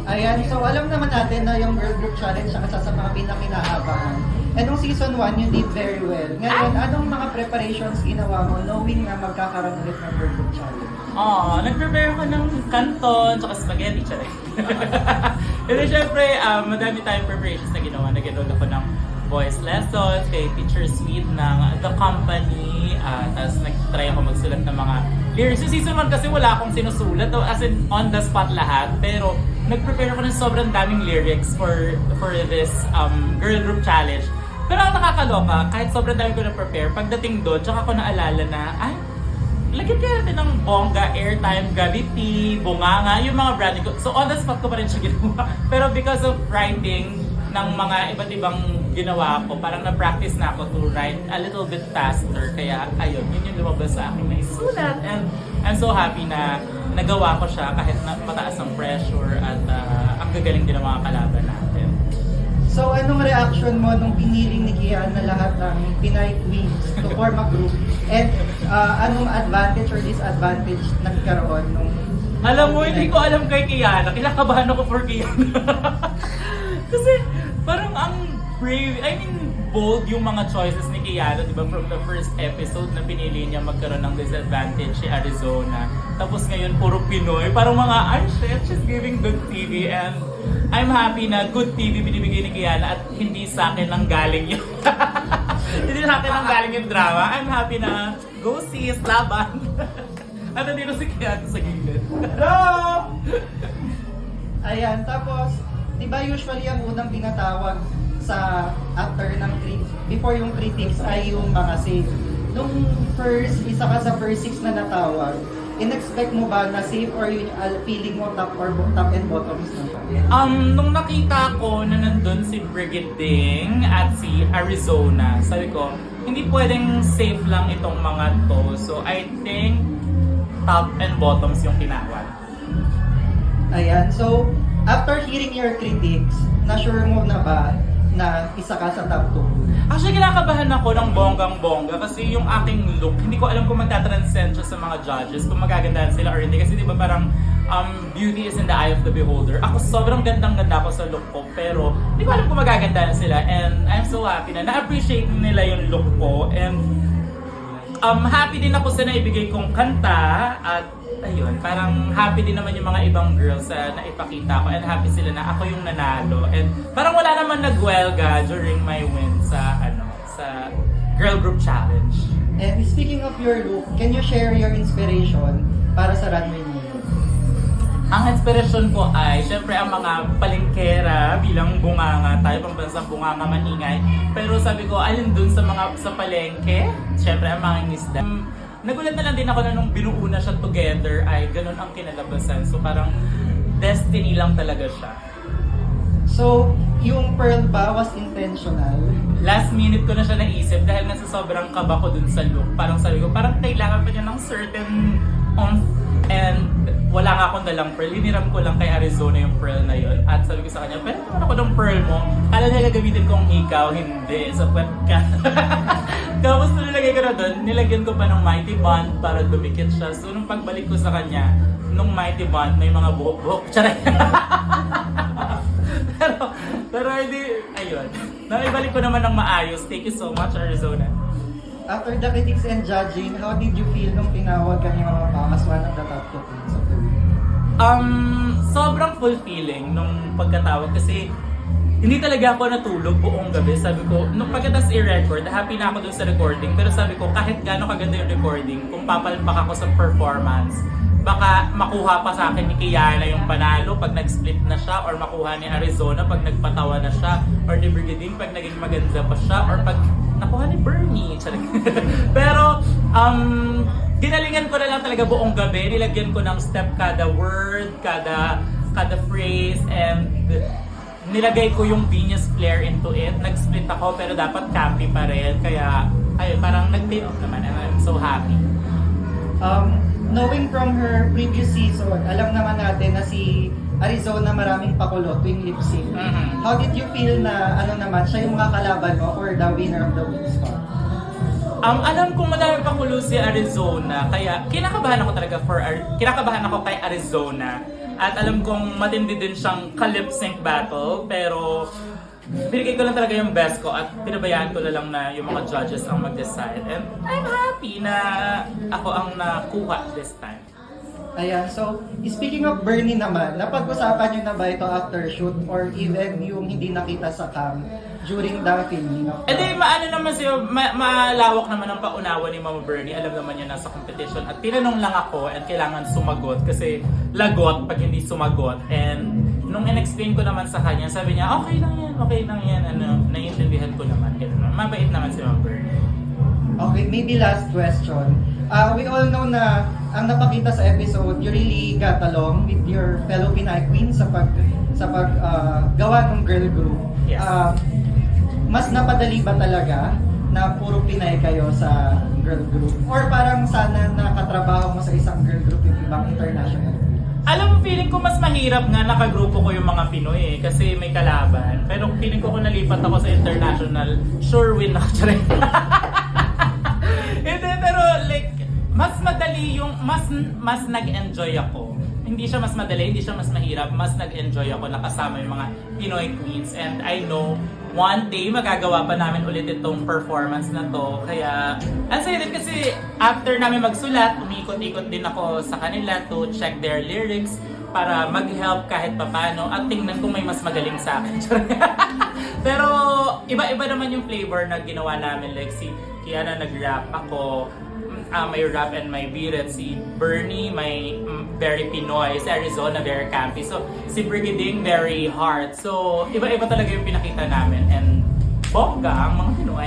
Ayan, so alam naman natin na yung Girl Group Challenge ang isa sa mga pinakinahabangan. And nung season 1, you did very well. Ngayon, anong mga preparations ginawa mo knowing na magkakaroon ulit ng Girl Group Challenge? Nag-prepare ako ng canton, tsaka spaghetti, charay. And then syempre, madami tayong preparations na ginawa. Nag-enroll ako ng voice lessons kay Teacher Sweet ng The Company. Tapos nag-try ako magsulat ng mga lyrics. Yung season 1 kasi wala akong sinusulat, as in on the spot lahat. Pero nag-prepare ako ng sobrang daming lyrics for this girl group challenge. Pero ang nakakaloka, kahit sobrang dami ko na-prepare, pagdating doon, tsaka ko naalala na, ay, lagyan kaya natin ng bongga, airtime, gravity, bunganga, yung mga branding ko. So on the spot ko pa rin siya ginawa. Pero because of writing ng mga iba't ibang ginawa ko, parang na-practice na ako to write a little bit faster. Kaya ayun, yun yung lumabas sa akin na isulat. And I'm so happy na nagawa ko siya kahit na mataas ang pressure at ang gagaling din ng mga kalaban natin. So anong reaction mo nung piniling ni Kian na lahat ng Pinay Queens to form a group? And anong advantage or disadvantage nagkaroon nung... Alam mo, hindi ko alam kay Kiana. Kinakabahan ako for Kiana. Kasi parang ang brave, bold yung mga choices ni Kiana, di ba? From the first episode na pinili niya magkaroon ng disadvantage si Arizona. Tapos ngayon, puro Pinoy. Parang mga, ay shit, she's giving good TV. And I'm happy na good TV binibigay ni Kiana at hindi sa akin nang galing yun. Hindi sa akin nang galing yung drama. I'm happy na go sis, laban. At nandito si Kiana sa gilid. Hello! Ayan, tapos, di ba usually ang unang tinatawag sa after ng before yung critics ay yung mga safe. Nung isa ka sa first 6 na natawag, in-expect mo ba na safe or yung feeling mo top and bottoms na? Nung nakita ko na nandun si Brigitte Ding at si Arizona, sabi ko, hindi pwedeng safe lang itong mga to. So I think top and bottoms yung tinawag. Ayan, so after hearing your critics, na-sure mo na ba na isa ka sa top 2? Actually, kinakabahan ako ng bonggang-bongga kasi yung aking look, hindi ko alam kung magtatranscend siya sa mga judges, kung magagandahan sila or hindi. Kasi di ba parang beauty is in the eye of the beholder. Ako sobrang gandang-ganda ako sa look ko, pero hindi ko alam kung magagandahan sila. And I'm so happy na na-appreciate nila yung look ko. And happy din ako sa naibigay kong kanta at ayun, parang happy din naman yung mga ibang girls na naipakita ko and happy sila na ako yung nanalo. And parang wala naman nagwelga during my win sa Girl Group Challenge. And speaking of your look, can you share your inspiration para sa runway mo? Ang inspirasyon ko ay, syempre ang mga palengkera bilang bunganga, tayo pambansang bunganga maningay. Pero sabi ko, alin dun sa palengke, syempre ang mga ngisda. Nagulat na lang din ako na nung binuo na siya together ay ganun ang kinalabasan. So parang destiny lang talaga siya. So, yung pearl ba was intentional? Last minute ko na siya naisip dahil nga sa sobrang kaba ko dun sa look. Parang sabi ko, parang kailangan pa niya ng certain oomph. And wala nga akong dalang pearl. Hiniram ko lang kay Arizona yung pearl na yun. At sabi ko sa kanya, pero naman ako ng pearl mo. Kala niya gagamitin kong hikaw. Hindi, sa puwet ka. Tapos nilagay ko na doon, nilagyan ko pa ng Mighty Bond para dumikit siya. So nung pagbalik ko sa kanya, nung Mighty Bond, may mga buhok-buhok. Charay! pero hindi, ayun. Naibalik ko naman ng maayos. Thank you so much, Arizona. After the critics and judging, how did you feel nung tinawag ka niya mga as one of the top 2 queens of the week? Sobrang fulfilling nung pagkatawag kasi hindi talaga ako natulog buong gabi. Sabi ko, nung pagkatas i-record, happy na ako dun sa recording. Pero sabi ko, kahit gano'ng kaganda yung recording, kung papalpak ako sa performance, baka makuha pa sa akin ni Kiana yung panalo pag nag-split na siya, or makuha ni Arizona pag nagpatawa na siya, or ni Brigitte pag naging maganda pa siya, or pag nakuha ni Bernie. Pero, ginalingan ko na lang talaga buong gabi. Nilagyan ko ng step kada word, kada phrase, and nilagay ko yung Venus flare into it. Nag-split ako pero dapat campy pa rin. Kaya, ayun, parang nag-pay off naman. And I'm so happy. Knowing from her previous season, alam naman natin na si Arizona maraming pakulo tuwing lip sync. How did you feel na siya yung mga kalaban mo or the winner of the week spot? Alam kong madami pakulo si Arizona, kaya kinakabahan ako kay Arizona. At alam kong matindi din siyang ka-lip sync battle, pero binigay ko lang talaga yung best ko at pinabayaan ko na lang na yung mga judges ang mag-decide. And I'm happy na ako ang nakuha this time. Ayan, so speaking of Bernie naman, napag-usapan nyo na ba ito after shoot or even yung hindi nakita sa cam during the filming of Eh di, maano naman siya, malawak naman ang paunawa ni Mama Bernie. Alam naman niya nasa competition. At tinanong lang ako and kailangan sumagot kasi lagot pag hindi sumagot. And nung in-explain ko naman sa kanya, sabi niya, okay lang yan. Ano, naiintindihan ko naman. Ganun. Mabait naman si Mama Bernie. Okay, maybe last question. We all know na ang napakita sa episode, you really got along with your fellow Pinay Queens sa gawa ng girl group. Yes. Mas napadali ba talaga na puro Pinay kayo sa girl group? Or parang sana nakatrabaho mo sa isang girl group yung ibang international? Alam mo, feeling ko mas mahirap nga nakagrupo ko yung mga Pinoy kasi may kalaban. Pero feeling ko kung nalipat ako sa international, sure win ako. Hindi, pero like, mas madali yung, mas nag-enjoy ako. Hindi siya mas madali, hindi siya mas mahirap, mas nag-enjoy ako nakasama yung mga Pinoy Queens. And I know, one day magagawa pa namin ulit itong performance na to. Kaya, ang saya din kasi after namin magsulat, umikot-ikot din ako sa kanila to check their lyrics para mag-help kahit papano at tingnan kung may mas magaling sa akin. Pero iba-iba naman yung flavor na ginawa namin. Like si Kiana nag-rap, ako may rap and may birit. Si Bernie may very Pinoy. Si Arizona very campy. So si Brigading very hard. So iba-iba talaga yung pinakita namin. And bongga ang mga Pinoy.